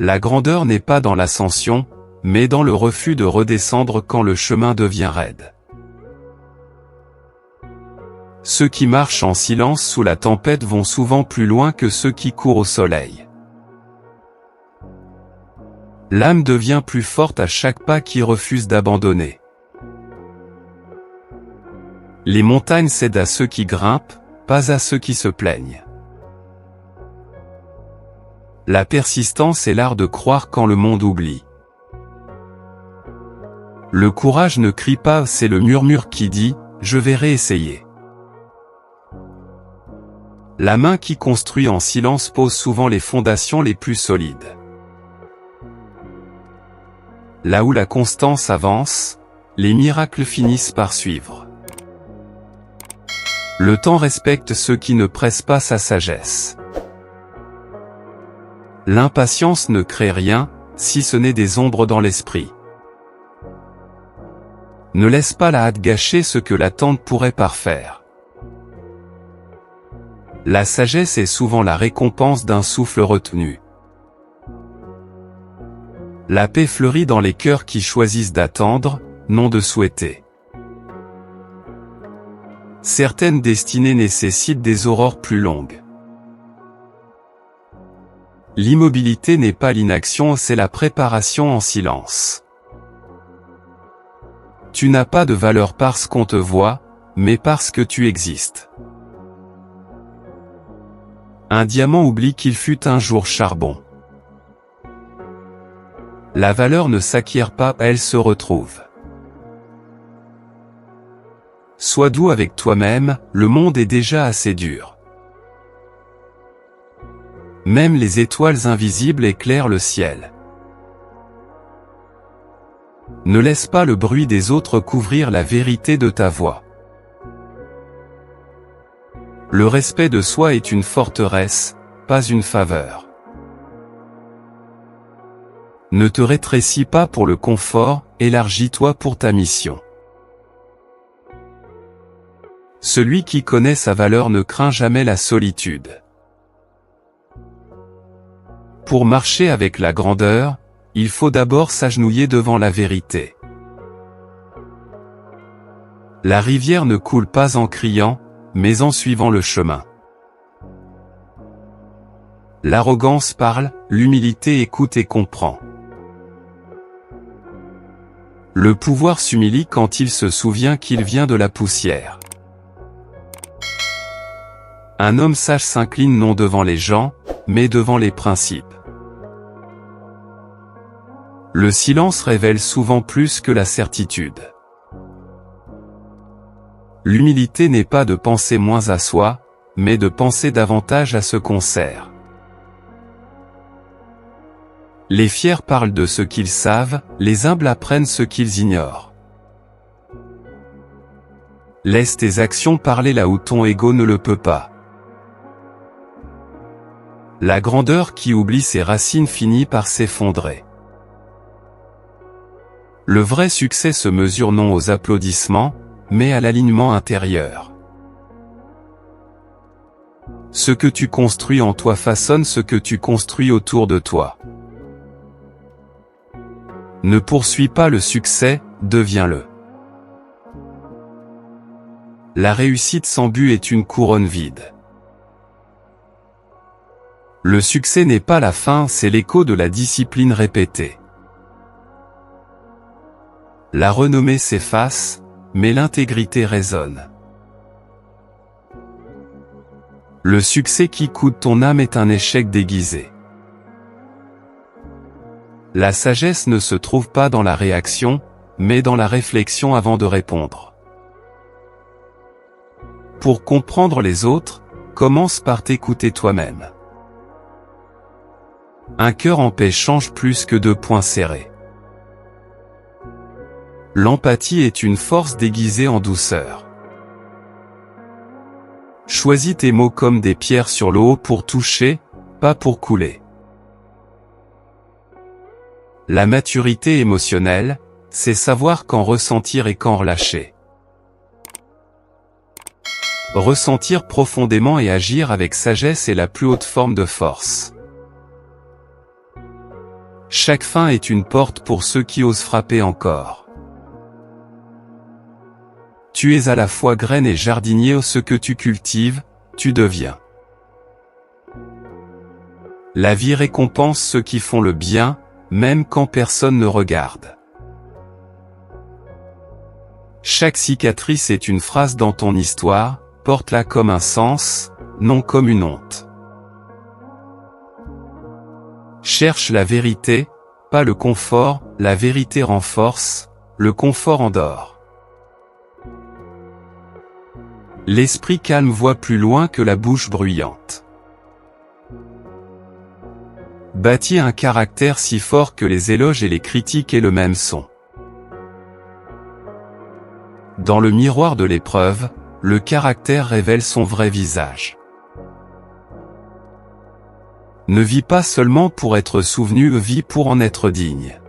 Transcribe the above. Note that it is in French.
La grandeur n'est pas dans l'ascension, mais dans le refus de redescendre quand le chemin devient raide. Ceux qui marchent en silence sous la tempête vont souvent plus loin que ceux qui courent au soleil. L'âme devient plus forte à chaque pas qui refuse d'abandonner. Les montagnes cèdent à ceux qui grimpent, pas à ceux qui se plaignent. La persistance est l'art de croire quand le monde oublie. Le courage ne crie pas, c'est le murmure qui dit « je vais réessayer ». La main qui construit en silence pose souvent les fondations les plus solides. Là où la constance avance, les miracles finissent par suivre. Le temps respecte ceux qui ne pressent pas sa sagesse. L'impatience ne crée rien, si ce n'est des ombres dans l'esprit. Ne laisse pas la hâte gâcher ce que l'attente pourrait parfaire. La sagesse est souvent la récompense d'un souffle retenu. La paix fleurit dans les cœurs qui choisissent d'attendre, non de souhaiter. Certaines destinées nécessitent des aurores plus longues. L'immobilité n'est pas l'inaction, c'est la préparation en silence. Tu n'as pas de valeur parce qu'on te voit, mais parce que tu existes. Un diamant oublie qu'il fut un jour charbon. La valeur ne s'acquiert pas, elle se retrouve. Sois doux avec toi-même, le monde est déjà assez dur. Même les étoiles invisibles éclairent le ciel. Ne laisse pas le bruit des autres couvrir la vérité de ta voix. Le respect de soi est une forteresse, pas une faveur. Ne te rétrécis pas pour le confort, élargis-toi pour ta mission. Celui qui connaît sa valeur ne craint jamais la solitude. Pour marcher avec la grandeur, il faut d'abord s'agenouiller devant la vérité. La rivière ne coule pas en criant, mais en suivant le chemin. L'arrogance parle, l'humilité écoute et comprend. Le pouvoir s'humilie quand il se souvient qu'il vient de la poussière. Un homme sage s'incline non devant les gens, mais devant les principes. Le silence révèle souvent plus que la certitude. L'humilité n'est pas de penser moins à soi, mais de penser davantage à ce qu'on sert. Les fiers parlent de ce qu'ils savent, les humbles apprennent ce qu'ils ignorent. Laisse tes actions parler là où ton ego ne le peut pas. La grandeur qui oublie ses racines finit par s'effondrer. Le vrai succès se mesure non aux applaudissements, mais à l'alignement intérieur. Ce que tu construis en toi façonne ce que tu construis autour de toi. Ne poursuis pas le succès, deviens-le. La réussite sans but est une couronne vide. Le succès n'est pas la fin, c'est l'écho de la discipline répétée. La renommée s'efface, mais l'intégrité résonne. Le succès qui coûte ton âme est un échec déguisé. La sagesse ne se trouve pas dans la réaction, mais dans la réflexion avant de répondre. Pour comprendre les autres, commence par t'écouter toi-même. Un cœur en paix change plus que 2 poings serrés. L'empathie est une force déguisée en douceur. Choisis tes mots comme des pierres sur l'eau pour toucher, pas pour couler. La maturité émotionnelle, c'est savoir quand ressentir et quand relâcher. Ressentir profondément et agir avec sagesse est la plus haute forme de force. Chaque fin est une porte pour ceux qui osent frapper encore. Tu es à la fois graine et jardinier, ce que tu cultives, tu deviens. La vie récompense ceux qui font le bien, même quand personne ne regarde. Chaque cicatrice est une phrase dans ton histoire, porte-la comme un sens, non comme une honte. Cherche la vérité, pas le confort, la vérité renforce, le confort endort. L'esprit calme voit plus loin que la bouche bruyante. Bâtis un caractère si fort que les éloges et les critiques aient le même son. Dans le miroir de l'épreuve, le caractère révèle son vrai visage. Ne vis pas seulement pour être souvenu, vis pour en être digne.